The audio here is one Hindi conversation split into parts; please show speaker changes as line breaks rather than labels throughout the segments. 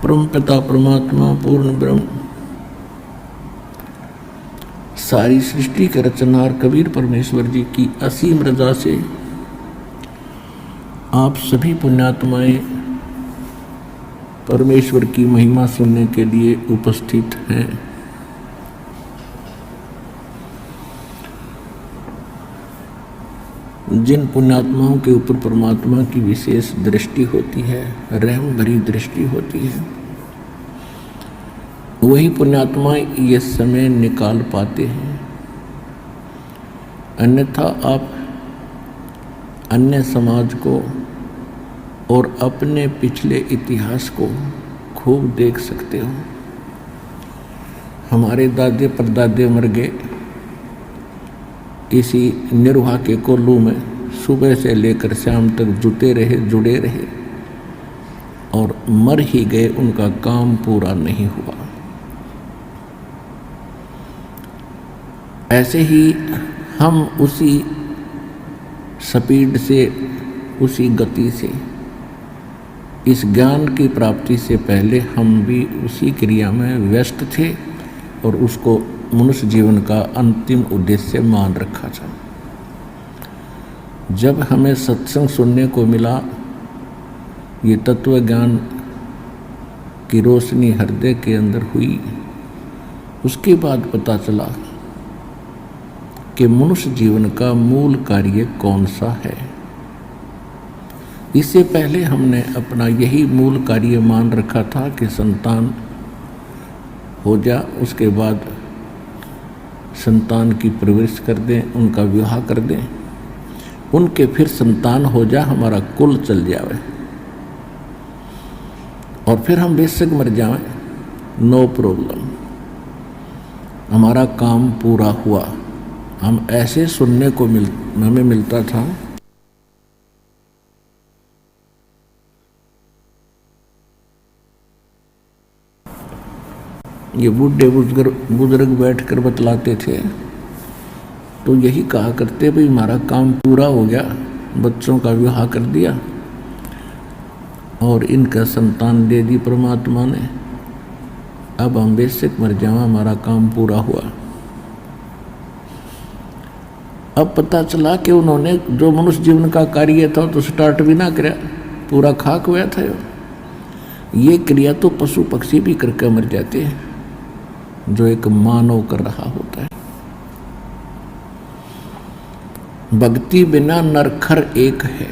परम पिता परमात्मा पूर्ण ब्रह्म सारी सृष्टि के रचनहार कबीर परमेश्वर जी की असीम रजा से आप सभी पुण्यात्माएं परमेश्वर की महिमा सुनने के लिए उपस्थित हैं। जिन पुण्यात्माओं के ऊपर परमात्मा की विशेष दृष्टि होती है, रहम भरी दृष्टि होती है, वही पुण्यात्मा ये समय निकाल पाते हैं। अन्यथा आप अन्य समाज को और अपने पिछले इतिहास को खूब देख सकते हो। हमारे दादे परदादे मर गए इसी निर्वाह के कोल्लू में, सुबह से लेकर शाम तक जुड़े रहे और मर ही गए, उनका काम पूरा नहीं हुआ। ऐसे ही हम उसी स्पीड से, उसी गति से, इस ज्ञान की प्राप्ति से पहले हम भी उसी क्रिया में व्यस्त थे और उसको मनुष्य जीवन का अंतिम उद्देश्य मान रखा था। जब हमें सत्संग सुनने को मिला, ये तत्व ज्ञान की रोशनी हृदय के अंदर हुई, उसके बाद पता चला कि मनुष्य जीवन का मूल कार्य कौन सा है। इससे पहले हमने अपना यही मूल कार्य मान रखा था कि संतान हो जा, उसके बाद संतान की परवरिश कर दें, उनका विवाह कर दें, उनके फिर संतान हो जा, हमारा कुल चल जावे और फिर हम बेशक मर जाएं, नो प्रॉब्लम, हमारा काम पूरा हुआ। हम ऐसे सुनने को हमें मिलता था। ये बूढ़े बुजुर्ग बैठकर बतलाते थे तो यही कहा करते, भाई हमारा काम पूरा हो गया, बच्चों का विवाह कर दिया और इनका संतान दे दी परमात्मा ने, अब हम बेशक मर जावा, हमारा काम पूरा हुआ। अब पता चला कि उन्होंने जो मनुष्य जीवन का कार्य था तो स्टार्ट भी ना कराया, पूरा खाक हुआ था। ये क्रिया तो पशु पक्षी भी करके मर जाते हैं जो एक मानव कर रहा होता है। भक्ति बिना नरखर एक है,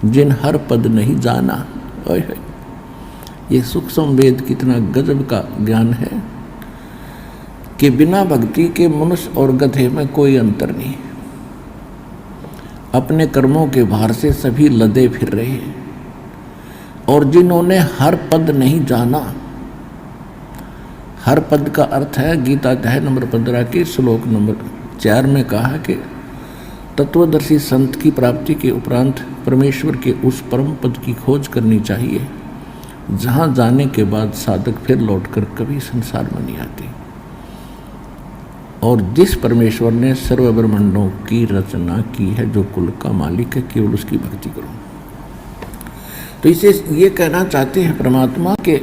जिन हर पद नहीं जाना। ओए ये सूक्ष्म वेद कितना गजब का ज्ञान है कि बिना भक्ति के मनुष्य और गधे में कोई अंतर नहीं। अपने कर्मों के भार से सभी लदे फिर रहे हैं और जिन्होंने हर पद नहीं जाना, हर पद का अर्थ है गीता अध्याय नंबर 15 के श्लोक नंबर 4 में कहा कि तत्वदर्शी संत की प्राप्ति के उपरांत परमेश्वर के उस परम पद की खोज करनी चाहिए जहाँ जाने के बाद साधक फिर लौटकर कभी संसार में नहीं आते, और जिस परमेश्वर ने सर्व ब्रह्मांडों की रचना की है, जो कुल का मालिक है, केवल उसकी भक्ति करो। तो इसे ये कहना चाहते हैं परमात्मा के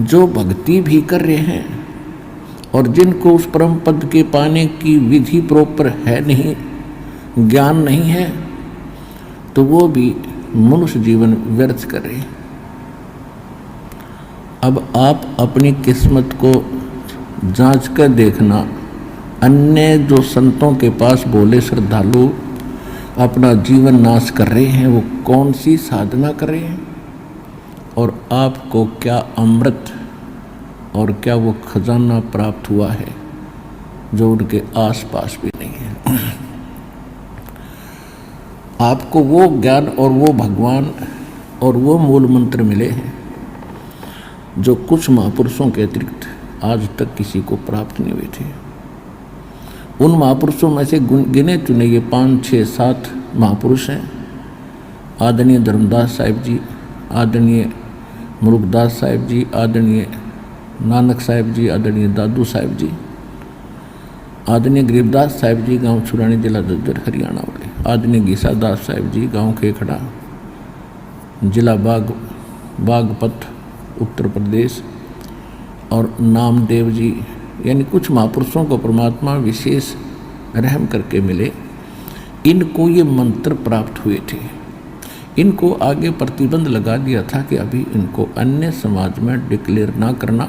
जो भक्ति भी कर रहे हैं और जिनको उस परम पद के पाने की विधि प्रॉपर है नहीं, ज्ञान नहीं है, तो वो भी मनुष्य जीवन व्यर्थ कर रहे हैं। अब आप अपनी किस्मत को जांच कर देखना, अन्य जो संतों के पास बोले श्रद्धालु अपना जीवन नाश कर रहे हैं, वो कौन सी साधना कर रहे हैं और आपको क्या अमृत और क्या वो खजाना प्राप्त हुआ है जो उनके आसपास भी नहीं है। आपको वो ज्ञान और वो भगवान और वो मूल मंत्र मिले हैं जो कुछ महापुरुषों के अतिरिक्त आज तक किसी को प्राप्त नहीं हुए थे। उन महापुरुषों में से गिने चुने ये 5, 6, 7 महापुरुष हैं। आदरणीय धर्मदास साहिब जी, आदरणीय मुरुगदास साहिब जी, आदरणीय नानक साहिब जी, आदरणीय दादू साहिब जी, आदरणीय गरीबदास साहिब जी गांव छुरानी जिला दद्दर हरियाणा वाले, आदरणीय गीसादास साहिब जी गांव खेखड़ा जिला बाग बागपत उत्तर प्रदेश और नामदेव जी, यानी कुछ महापुरुषों को परमात्मा विशेष रहम करके मिले। इनको ये मंत्र प्राप्त हुए थे। इनको आगे प्रतिबंध लगा दिया था कि अभी इनको अन्य समाज में डिक्लेयर ना करना,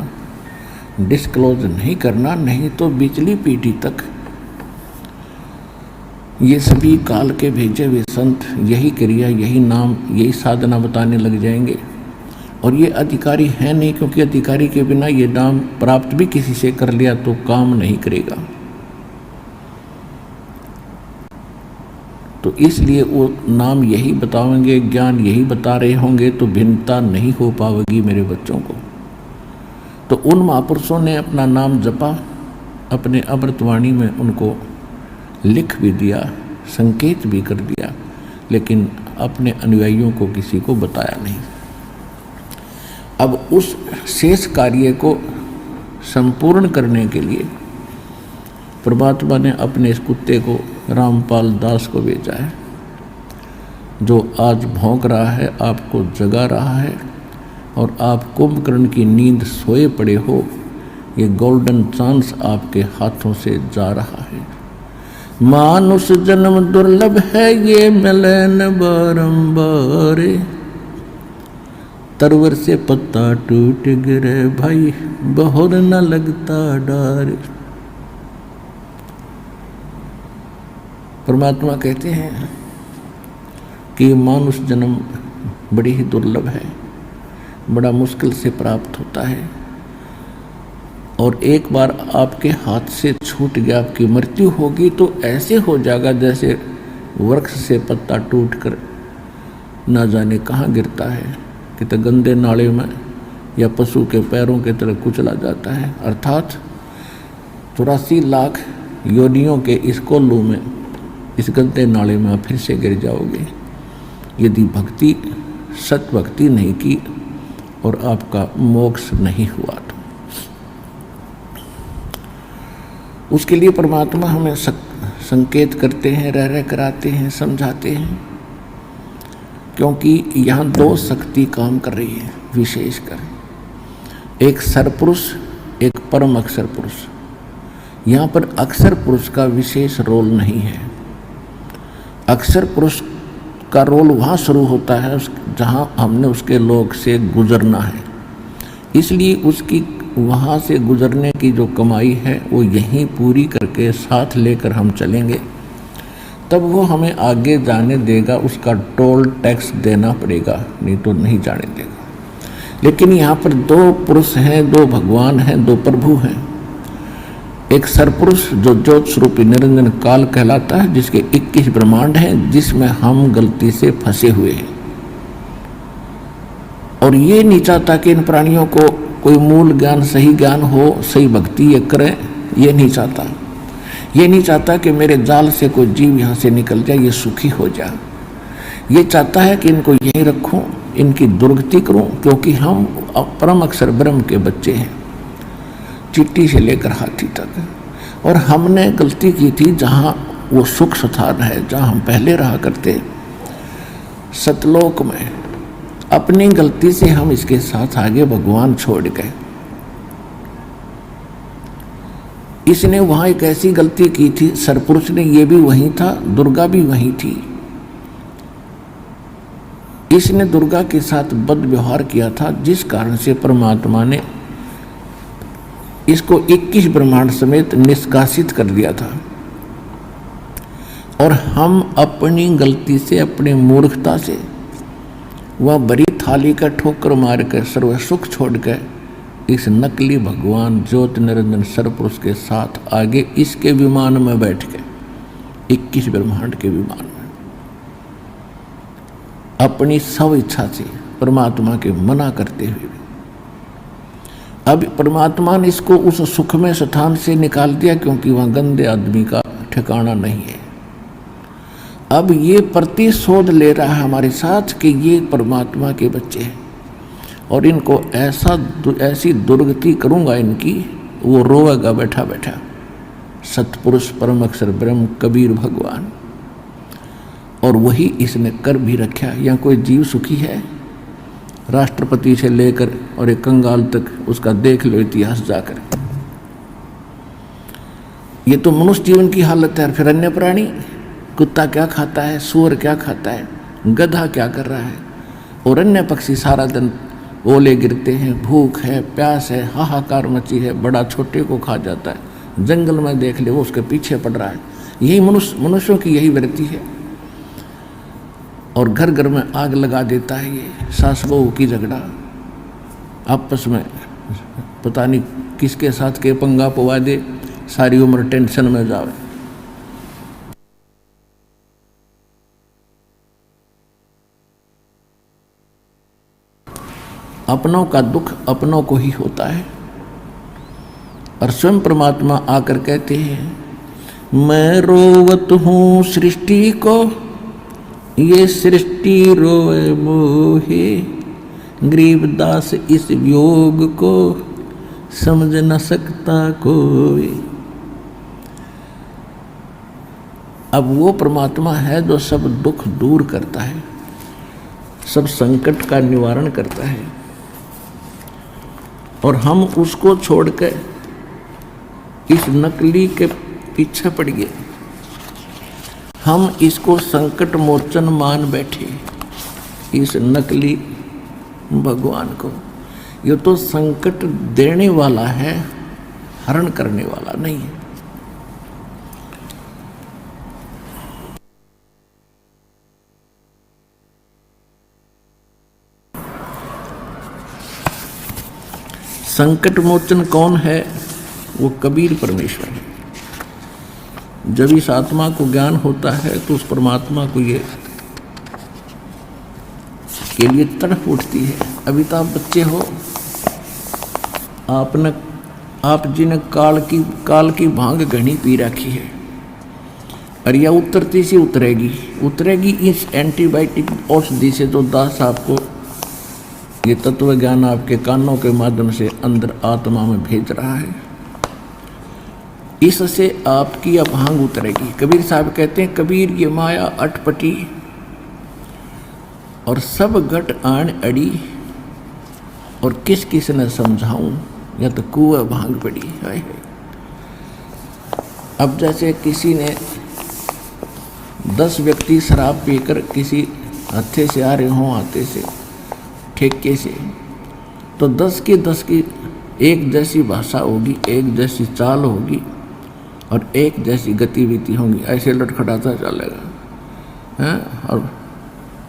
डिस्क्लोज नहीं करना, नहीं तो पिछली पीढ़ी तक ये सभी काल के भेजे हुए संत यही क्रिया, यही नाम, यही साधना बताने लग जाएंगे। और ये अधिकारी है नहीं, क्योंकि अधिकारी के बिना ये नाम प्राप्त भी किसी से कर लिया तो काम नहीं करेगा। तो इसलिए वो नाम यही बताएंगे, ज्ञान यही बता रहे होंगे, तो भिन्नता नहीं हो पाएगी मेरे बच्चों को। तो उन महापुरुषों ने अपना नाम जपा, अपने अमृतवाणी में उनको लिख भी दिया, संकेत भी कर दिया, लेकिन अपने अनुयायियों को किसी को बताया नहीं। अब उस शेष कार्य को संपूर्ण करने के लिए परमात्मा ने अपने इस कुत्ते को रामपाल दास को भेजा है, जो आज भौंक रहा है, आपको जगा रहा है, और आप कुंभकर्ण की नींद सोए पड़े हो। ये गोल्डन चांस आपके हाथों से जा रहा है। मानुष जन्म दुर्लभ है, ये मिले न बारंबार, तरवर से पत्ता टूट गिरे भाई, बहुर न लगता डार। परमात्मा कहते हैं कि मानुष जन्म बड़ी ही दुर्लभ है, बड़ा मुश्किल से प्राप्त होता है, और एक बार आपके हाथ से छूट गया, आपकी मृत्यु होगी तो ऐसे हो जाएगा जैसे वृक्ष से पत्ता टूटकर ना जाने कहाँ गिरता है, कितने गंदे नाले में या पशु के पैरों के तरह कुचला जाता है। अर्थात 84 लाख योनियों के इस कोल्लू में, इस गंदे नाले में आप फिर से गिर जाओगे, यदि भक्ति सत भक्ति नहीं की और आपका मोक्ष नहीं हुआ तो। उसके लिए परमात्मा हमें संकेत करते हैं, रह रह कराते हैं, समझाते हैं, क्योंकि यहाँ दो शक्ति काम कर रही है विशेषकर, एक सरपुरुष, एक परम अक्षर पुरुष। यहाँ पर अक्षर पुरुष का विशेष रोल नहीं है। अक्षर पुरुष का रोल वहाँ शुरू होता है जहाँ हमने उसके लोक से गुजरना है, इसलिए उसकी वहाँ से गुजरने की जो कमाई है वो यहीं पूरी करके साथ लेकर हम चलेंगे, तब वो हमें आगे जाने देगा। उसका टोल टैक्स देना पड़ेगा, नहीं तो नहीं जाने देगा। लेकिन यहाँ पर दो पुरुष हैं, दो भगवान हैं, दो प्रभु हैं। एक सरपुरुष जो ज्योत स्वरूपी निरंजन काल कहलाता है, जिसके 21 ब्रह्मांड हैं, जिसमें हम गलती से फंसे हुए हैं। और ये नहीं चाहता कि इन प्राणियों को कोई मूल ज्ञान, सही ज्ञान हो, सही भक्ति ये करें, ये नहीं चाहता। ये नहीं चाहता कि मेरे जाल से कोई जीव यहाँ से निकल जाए, ये सुखी हो जाए। ये चाहता है कि इनको यहीं रखूं, इनकी दुर्गति करूं, क्योंकि हम परम अक्षर ब्रह्म के बच्चे हैं, चींटी से लेकर हाथी तक। और हमने गलती की थी, जहाँ वो सुख स्थान है, जहाँ हम पहले रहा करते सतलोक में, अपनी गलती से हम इसके साथ आगे भगवान छोड़ गए। इसने वहाँ एक ऐसी गलती की थी, सरपुरुष ने, ये भी वहीं था, दुर्गा भी वहीं थी। इसने दुर्गा के साथ बद व्यवहार किया था, जिस कारण से परमात्मा ने इसको 21 ब्रह्मांड समेत निष्कासित कर दिया था। और हम अपनी गलती से, अपनी मूर्खता से वह बड़ी थाली का ठोकर मार कर सर्व सुख छोड़ कर इस नकली भगवान ज्योत निरंजन सरपुरुष के साथ आगे इसके विमान में बैठ के, 21 ब्रह्मांड के विमान में, अपनी स्व इच्छा से परमात्मा के मना करते हुए, अब परमात्मा ने इसको उस सुखमय स्थान से निकाल दिया, क्योंकि वहाँ गंदे आदमी का ठिकाना नहीं है। अब ये प्रतिशोध ले रहा है हमारे साथ कि ये परमात्मा के बच्चे हैं, और इनको ऐसी दुर्गति करूँगा इनकी, वो रोएगा बैठा बैठा। सतपुरुष परम अक्षर ब्रह्म कबीर भगवान, और वही इसने कर भी रखा। यहाँ कोई जीव सुखी है? राष्ट्रपति से लेकर और एक कंगाल तक उसका देख लो इतिहास जाकर। ये तो मनुष्य जीवन की हालत है। फिर अन्य प्राणी, कुत्ता क्या खाता है, सूअर क्या खाता है, गधा क्या कर रहा है, और अन्य पक्षी सारा दिन ओले गिरते हैं, भूख है, प्यास है, हाहाकार मची है, बड़ा छोटे को खा जाता है। जंगल में देख ले वो उसके पीछे पड़ रहा है। यही मनुष्यों की यही वृत्ति है। और घर घर में आग लगा देता है ये सास बहू की झगड़ा, आपस में पता नहीं किसके साथ के पंगा पवा दे, सारी उम्र टेंशन में जावे। अपनों का दुख अपनों को ही होता है। और स्वयं परमात्मा आकर कहते हैं मैं रोवत हूँ सृष्टि को, ये सृष्टि रोए मोहे, गरीबदास इस वियोग को समझ न सकता कोई। अब वो परमात्मा है जो सब दुख दूर करता है, सब संकट का निवारण करता है, और हम उसको छोड़कर इस नकली के पीछे पड़ गए। हम इसको संकट मोचन मान बैठे, इस नकली भगवान को। ये तो संकट देने वाला है, हरण करने वाला नहीं है। संकट मोचन कौन है? वो कबीर परमेश्वर है। जब इस आत्मा को ज्ञान होता है तो उस परमात्मा को ये के लिए तड़प उठती है। अभी तो आप बच्चे हो, आप जिन्हें काल की भांग घनी पी रखी है, और यह उतरती सी उतरेगी इस एंटीबायोटिक औषधि से जो दास आपको ये तत्व ज्ञान आपके कानों के माध्यम से अंदर आत्मा में भेज रहा है। इससे आपकी अब भांग उतरेगी। कबीर साहब कहते हैं कबीर ये माया अटपटी और सब घट आन अड़ी, और किस किस ने समझाऊं, या तो कुआ भांग पड़ी है। अब जैसे किसी ने 10 व्यक्ति शराब पीकर किसी हत्थे से आ रहे हों, आते से ठेके से, तो 10 की एक जैसी भाषा होगी, एक जैसी चाल होगी और एक जैसी गतिविधि होंगी, ऐसे लटखटाता चलेगा हैं। और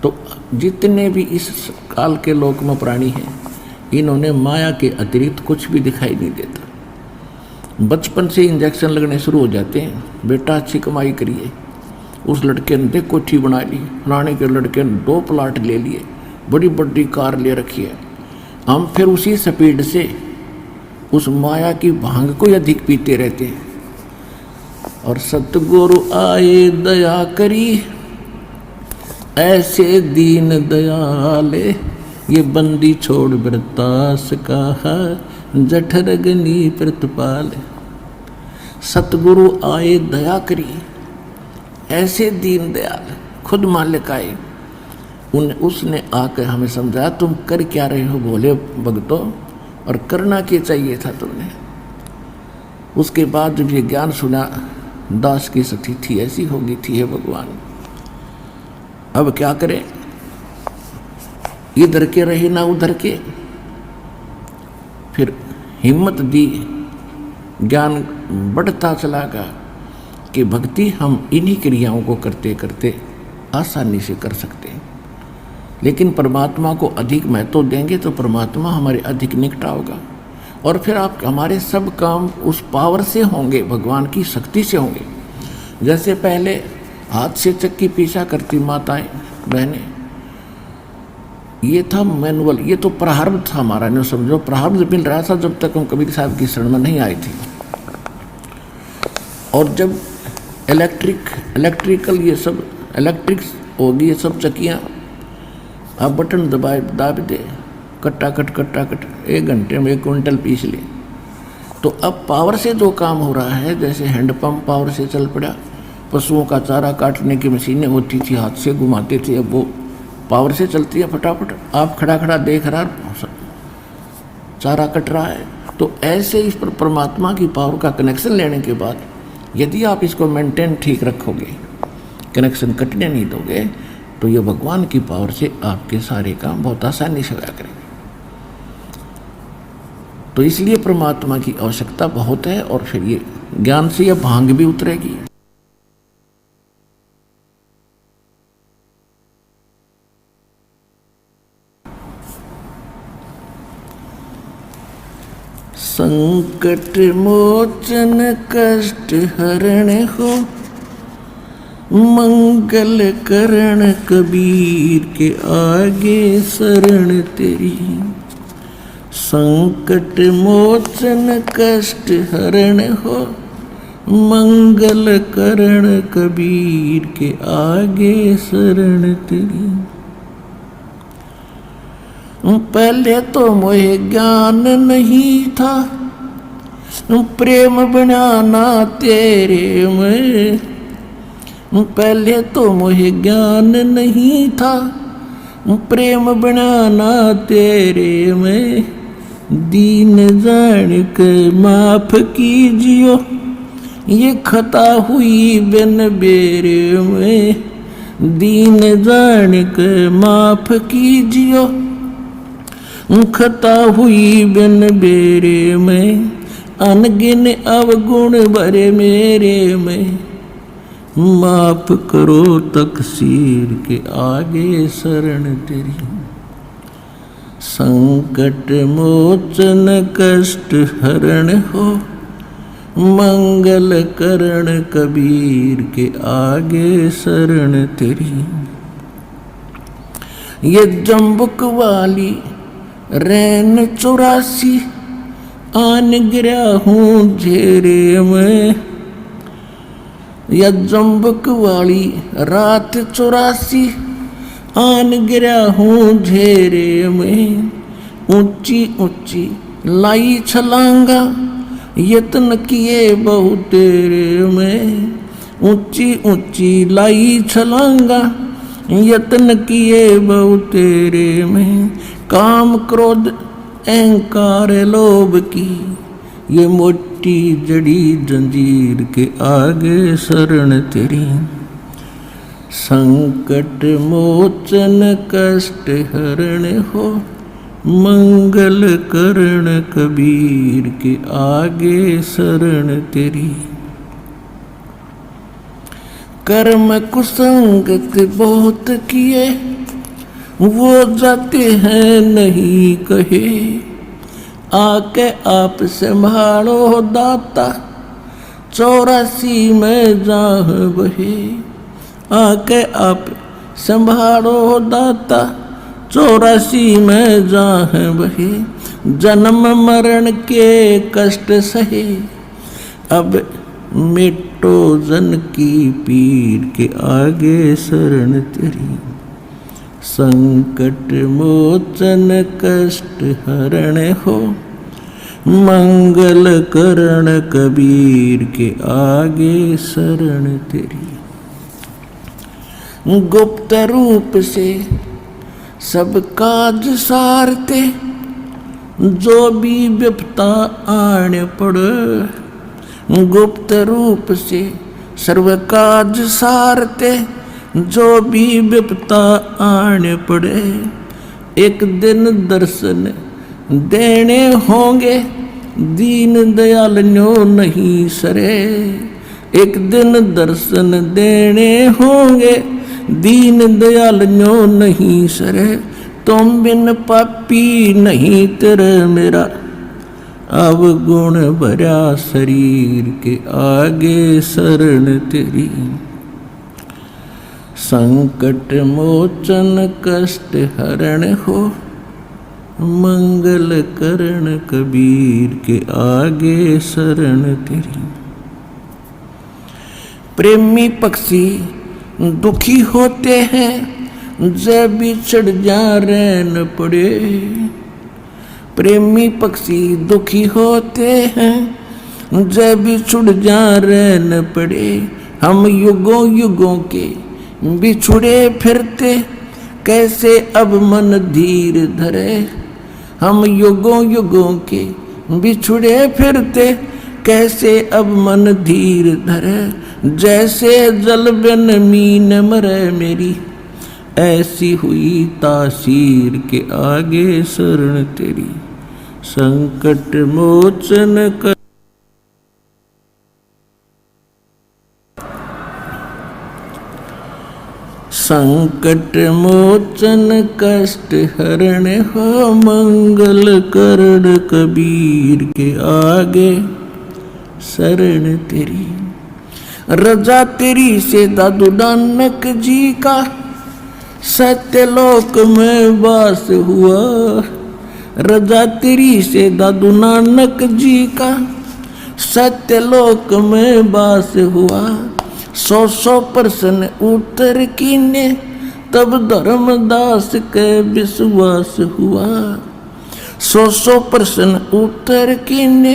तो जितने भी इस काल के लोक में प्राणी हैं, इन्होंने माया के अतिरिक्त कुछ भी दिखाई नहीं देता। बचपन से इंजेक्शन लगने शुरू हो जाते हैं, बेटा अच्छी कमाई करिए, उस लड़के ने देख कोठी बना ली, फलाने के लड़के ने 2 प्लाट ले लिए, बड़ी बड़ी कार ले रखी है। हम फिर उसी स्पीड से उस माया की भांग को अधिक पीते रहते हैं। और सतगुरु आए दया करी, ऐसे दीन दयाले, ये बंदी छोड़ वृतास कहा, जठरगनी प्रतिपाल। सतगुरु आए दया करी, ऐसे दीन दयाल, खुद मालिक आए, उसने आकर हमें समझाया तुम कर क्या रहे हो भोले भक्तों, और करना क्या चाहिए था तुमने। उसके बाद जब ये ज्ञान सुना, दास की स्थिति ऐसी होगी थी है भगवान, अब क्या करें, इधर के रहे ना उधर के। फिर हिम्मत दी, ज्ञान बढ़ता चला गया कि भक्ति हम इन्हीं क्रियाओं को करते करते आसानी से कर सकते हैं। लेकिन परमात्मा को अधिक महत्व देंगे तो परमात्मा हमारे अधिक निकट होगा, और फिर आप हमारे सब काम उस पावर से होंगे, भगवान की शक्ति से होंगे। जैसे पहले हाथ से चक्की पीसा करती माताएं बहनें, ये था मैनुअल, ये तो प्रारब्ध था हमारा, नहीं समझो, प्रारब्ध मिल रहा था जब तक हम कबीर साहब की शरण में नहीं आए थे। और जब इलेक्ट्रिकल ये सब इलेक्ट्रिक होगी, ये सब चक्कियाँ, आप बटन दाब दे, कट्टा कट 1 घंटे में 1 क्विंटल पीस ले। तो अब पावर से जो काम हो रहा है, जैसे हैंडपम्प पावर से चल पड़ा, पशुओं का चारा काटने की मशीनें होती थी, हाथ से घुमाते थे, अब वो पावर से चलती है फटाफट, आप खड़ा खड़ा देख रहा, चारा कट रहा है। तो ऐसे इस पर परमात्मा की पावर का कनेक्शन लेने के बाद यदि आप इसको मेंटेन ठीक रखोगे, कनेक्शन कटने नहीं दोगे, तो ये भगवान की पावर से आपके सारे काम बहुत आसानी से होया करेंगे। तो इसलिए परमात्मा की आवश्यकता बहुत है, और फिर ये ज्ञान से ये भांग भी उतरेगी। संकट मोचन कष्ट हरण हो, मंगल करण कबीर के आगे शरण तेरी। संकट मोचन कष्ट हरण हो, मंगल करण कबीर के आगे शरण तेरी। पहले तो मोहे ज्ञान नहीं था, प्रेम बनाना तेरे में। पहले तो मोहे ज्ञान नहीं था, प्रेम बनाना तेरे में। दीन जान के माफ कीजियो, ये खता हुई बिन बेरे में। दीन जान के माफ कीजियो, खता हुई बिन बेरे में। अनगिन अवगुण भरे मेरे में, माफ करो तकसीर के आगे शरण तेरी। संकट मोचन कष्ट हरण हो, मंगल करण कबीर के आगे शरण तेरी। ये जम्बुक वाली रैन 84 आन गिरा हूँ झेरे में। या जम्बुक वाली रात 84 आन गिरा हूँ झेरे में। ऊंची ऊंची लाई छलांगा, यत्न किए बहु तेरे में। ऊंची ऊंची लाई छलांगा, यत्न किए बहु तेरे में। काम क्रोध अहंकार लोभ की, ये मोटी जड़ी जंजीर के आगे शरण तेरी। संकट मोचन कष्ट हरण हो, मंगल करण कबीर के आगे शरण तेरी। कर्म कुसंगत बहुत किए, वो जाते हैं नहीं कहे। आके आप संभालो दाता, 84 में जाह बहे। आके आप संभालो दाता, 84 में जाह बहे। जन्म मरण के कष्ट सहे, अब मिटो जन की पीर के आगे शरण तेरी। संकट मोचन कष्ट हरण हो, मंगल करण कबीर के आगे शरण तेरी। गुप्त रूप से सब काज सारते, जो भी विपता आने पड़े। गुप्त रूप से सर्व काज सारते, जो भी विपता आने पड़े। एक दिन दर्शन देने होंगे, दीन दयाल न्यो नहीं सरे। एक दिन दर्शन देने होंगे, दीन दयाल न्यो नहीं सरे। तुम बिन पापी नहीं तेरे मेरा, अवगुण भरा शरीर के आगे शरण तेरी। संकट मोचन कष्ट हरण हो, मंगल करण कबीर के आगे शरण तेरी। प्रेमी पक्षी दुखी होते हैं, जब बिछड़ जा रैन पड़े। प्रेमी पक्षी दुखी होते हैं, जब बिछड़ जा रैन पड़े। हम युगों युगों के बिछुड़े फिरते, कैसे अब मन धीर धरे। हम युगों युगों के बिछुड़े फिरते, कैसे अब मन धीर धरे। जैसे जल बिन मीन मरे मेरी, ऐसी हुई तासीर के आगे शरण तेरी। संकट मोचन कर संकट मोचन कष्ट हरण हो, मंगल करण कबीर के आगे शरण तेरी। रजा तेरी से दादू नानक जी का, सत्यलोक में वास हुआ। रजा तेरी से दादू नानक जी का, सत्यलोक में वास हुआ। 100 प्रश्न उत्तर कीने, तब धर्मदास के विश्वास हुआ। 100 प्रश्न उत्तर कीने,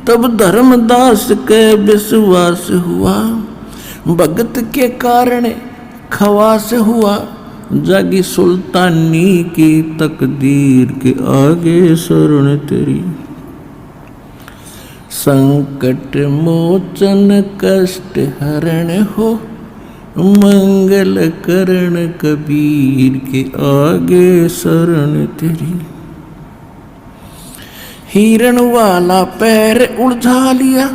तब धर्मदास के विश्वास हुआ। भगत के कारण खवास हुआ, जागी सुल्तानी की तकदीर के आगे शरण तेरी। संकट मोचन कष्ट हरण हो, मंगल करण कबीर के आगे शरण तेरी। हिरण वाला पैर उलझा लिया,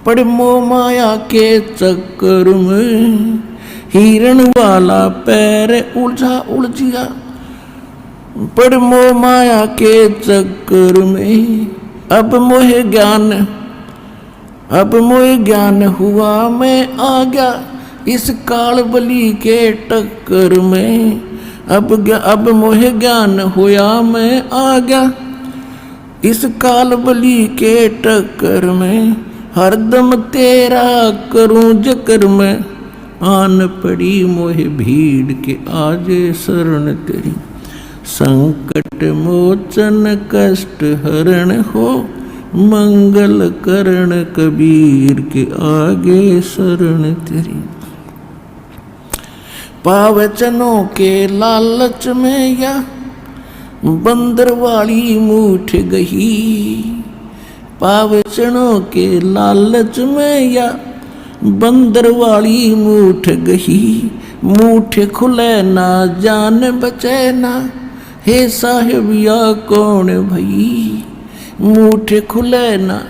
पड़ मोह माया के चक्कर में। हिरण वाला पैर उलझिया, पड़ मोह माया के चक्कर में। अब मोह ज्ञान हुआ, मैं आ गया इस काल बली के टक्कर में। अब मोह ज्ञान हुआ, मैं आ गया इस काल बली के टक्कर में। हरदम तेरा करूं जिक्र में, आन पड़ी मोह भीड़ के आजे शरण तेरी। संकट मोचन कष्ट हरण हो, मंगल करण कबीर के आगे शरण तेरी। पावचनों के लालच में या बंदर वाली मूठ गही। पावचनों के लालच में या बंदर वाली मूठ गही। मूठ खुले ना जान बचे ना, हे साहिब या कौन भई। मूठ खुले ना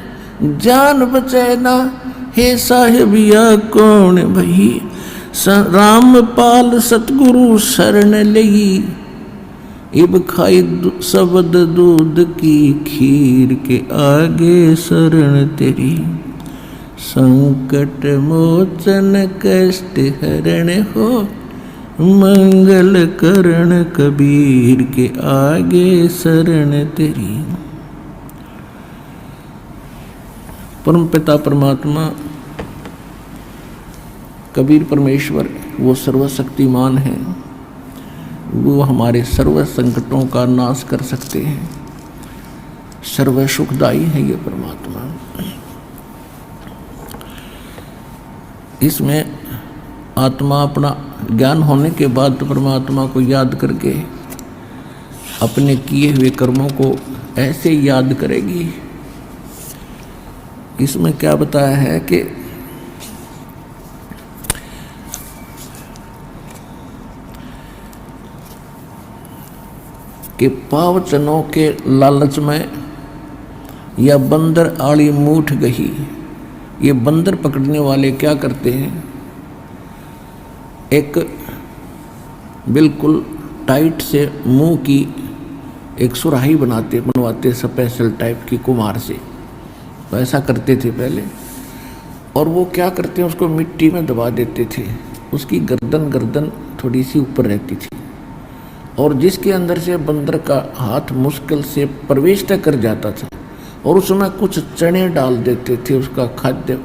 जान बचे ना, हे साहिब या कौन भई। रामपाल सतगुरु शरण लगी, इब खाई शब्द दूध की खीर के आगे शरण तेरी। संकट मोचन कष्ट हरण हो, मंगल करण कबीर के आगे शरण तेरी। परम पिता परमात्मा कबीर परमेश्वर वो सर्वशक्तिमान है, वो हमारे सर्व संकटों का नाश कर सकते हैं। सर्व सुखदाई है ये परमात्मा। इसमें आत्मा अपना ज्ञान होने के बाद तो परमात्मा को याद करके अपने किए हुए कर्मों को ऐसे याद करेगी। इसमें क्या बताया है कि पावचनों के लालच में या बंदर आड़ी मूठ गही। ये बंदर पकड़ने वाले क्या करते हैं, एक बिल्कुल टाइट से मुंह की एक सुराही बनवाते स्पेशल टाइप की कुम्हार से। तो ऐसा करते थे पहले, और वो क्या करते हैं, उसको मिट्टी में दबा देते थे। उसकी गर्दन थोड़ी सी ऊपर रहती थी, और जिसके अंदर से बंदर का हाथ मुश्किल से प्रवेश कर जाता था, और उसमें कुछ चने डाल देते थे। उसका खाद्य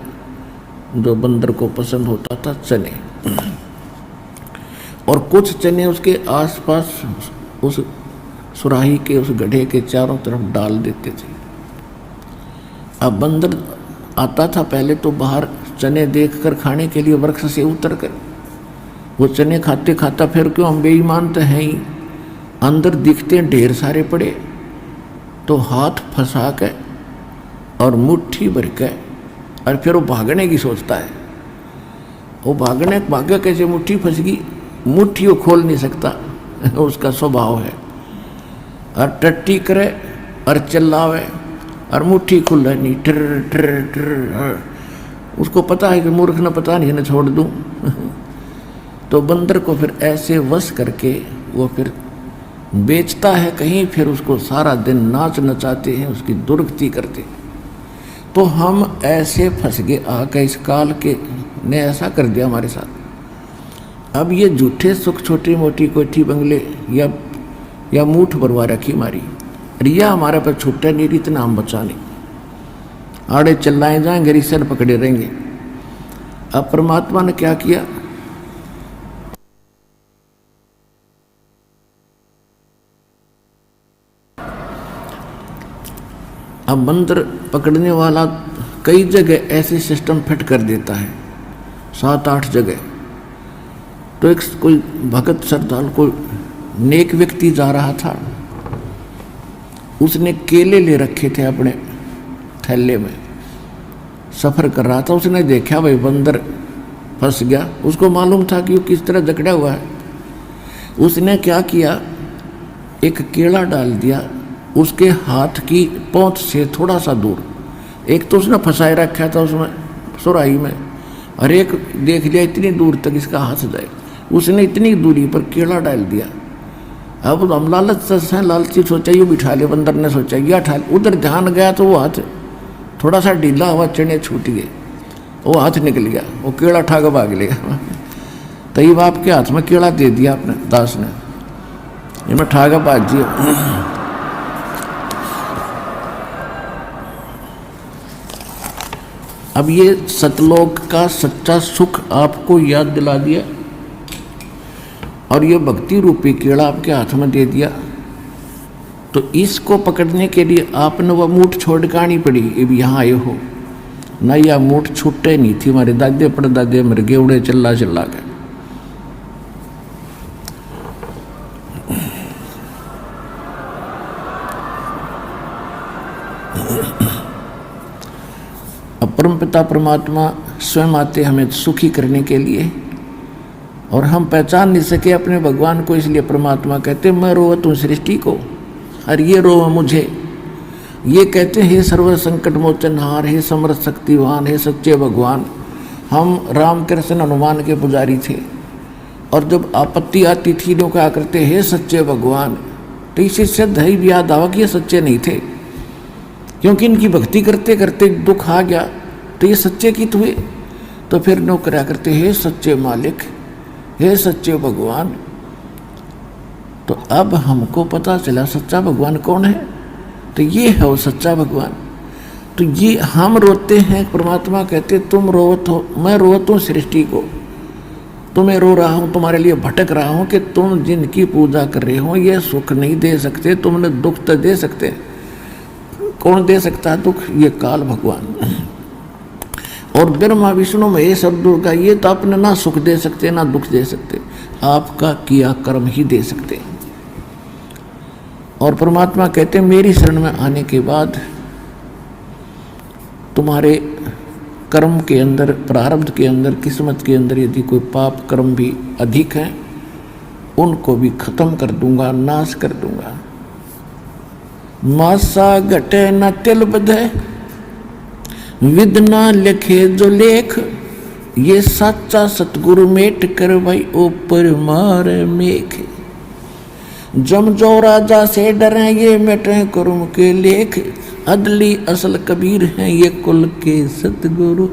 जो बंदर को पसंद होता था, चने, और कुछ चने उसके आसपास उस सुराही के उस गड्ढे के चारों तरफ डाल देते थे। अब बंदर आता था पहले तो बाहर चने देखकर खाने के लिए वृक्ष से उतर कर, वो चने खाते खाता फिर क्यों हम बेईमान तो हैं ही, अंदर दिखते हैं ढेर सारे पड़े, तो हाथ फंसा के और मुट्ठी भर के और फिर वो भागने की सोचता है। वो भागे कैसे, मुट्ठी फंस गई, मुट्ठी वो खोल नहीं सकता, उसका स्वभाव है। और टट्टी करे और चिल्लावे और मुट्ठी खुल रही नहीं, टर टर टर, उसको पता है कि मूर्ख ने पता नहीं, इन्हें छोड़ दूं। तो बंदर को फिर ऐसे वश करके वो फिर बेचता है कहीं, फिर उसको सारा दिन नाच नचाते हैं, उसकी दुर्गति करते। तो हम ऐसे फंस गए आके, इस काल के ने ऐसा कर दिया हमारे साथ। अब ये झूठे सुख, छोटी मोटी कोठी बंगले या मूठ भरवा रखी हमारी, रिया हमारे पर छूटे नहीं, इतना हम बचा नहीं, आड़े चिल्लाए जाएंगे, रिसर पकड़े रहेंगे। अब परमात्मा ने क्या किया, अब बंदर पकड़ने वाला कई जगह ऐसे सिस्टम फिट कर देता है, 7-8 जगह। तो एक कोई भगत श्रद्धालु, कोई नेक व्यक्ति जा रहा था, उसने केले ले रखे थे अपने थैले में, सफ़र कर रहा था। उसने देखा भाई बंदर फंस गया, उसको मालूम था कि वो किस तरह जकड़ा हुआ है। उसने क्या किया, एक केला डाल दिया उसके हाथ की पहुँच से थोड़ा सा दूर। एक तो उसने फंसाए रखा था उसमें सुराही में, और एक देख लिया इतनी दूर तक इसका हाथ जाए, उसने इतनी दूरी पर केला डाल दिया। अब हम लालची सोचा ये बिठा ले, बंदर ने सोचा यह ठा ले, उधर ध्यान गया तो वो हाथ थोड़ा सा ढीला हुआ, चने छूट गए, वो हाथ निकल गया, वो केला ठा के भाग लिया। तब आपके हाथ में केला दे दिया अपने दास ने, ये मैं ठा के भाग दिया। अब ये सतलोक का सच्चा सुख आपको याद दिला दिया, और ये भक्ति रूपी केड़ा आपके हाथ में दे दिया। तो इसको पकड़ने के लिए आपने वह मूठ छोड़ के आनी पड़ी। अब यहाँ आए हो ना, यह मूठ छूटे नहीं थी, हमारे दादे परदादे मर गए उड़े चिल्ला के। अब परमपिता परमात्मा स्वयं आते हमें सुखी करने के लिए, और हम पहचान नहीं सके अपने भगवान को, इसलिए परमात्मा कहते मैं रोवत हूँ सृष्टि को और ये रोव मुझे। ये कहते हे सर्व संकट मोचनहार, हे समर्थ शक्तिवान, हे सच्चे भगवान। हम राम कृष्ण हनुमान के पुजारी थे, और जब आपत्ति आती थी लोग क्या करते, हे सच्चे भगवान। तो इसी से दही भी याद आवा कि ये सच्चे नहीं थे, क्योंकि इनकी भक्ति करते करते दुख आ गया, तो ये सच्चे कित हुए। तो फिर नौकरा करते हे सच्चे मालिक, हे सच्चे भगवान। तो अब हमको पता चला सच्चा भगवान कौन है, तो ये है वो सच्चा भगवान। तो ये हम रोते हैं, परमात्मा कहते तुम रोवत हो, मैं रोवत हूँ सृष्टि को, तुम्हें रो रहा हूँ, तुम्हारे लिए भटक रहा हूँ कि तुम जिनकी पूजा कर रहे हो ये सुख नहीं दे सकते, तुमने दुख तो दे सकते। कौन दे सकता है दुख, ये काल भगवान। और ब्रह्मा विष्णु महेश सब दुर्गा, ये तो अपने ना सुख दे सकते ना दुख दे सकते, आपका किया कर्म ही दे सकते। और परमात्मा कहते मेरी शरण में आने के बाद तुम्हारे कर्म के अंदर, प्रारब्ध के अंदर, किस्मत के अंदर यदि कोई पाप कर्म भी अधिक है, उनको भी खत्म कर दूंगा, नाश कर दूंगा। मासा घटे न तिल बधे, विद ना लिखे जो लेख, ये सच्चा सतगुरु मेट कर भाई ऊपर मार मेख। जम जो राजा से डरे ये मिटे कुर्म के लेख, अदली असल कबीर हैं ये कुल के सतगुरु।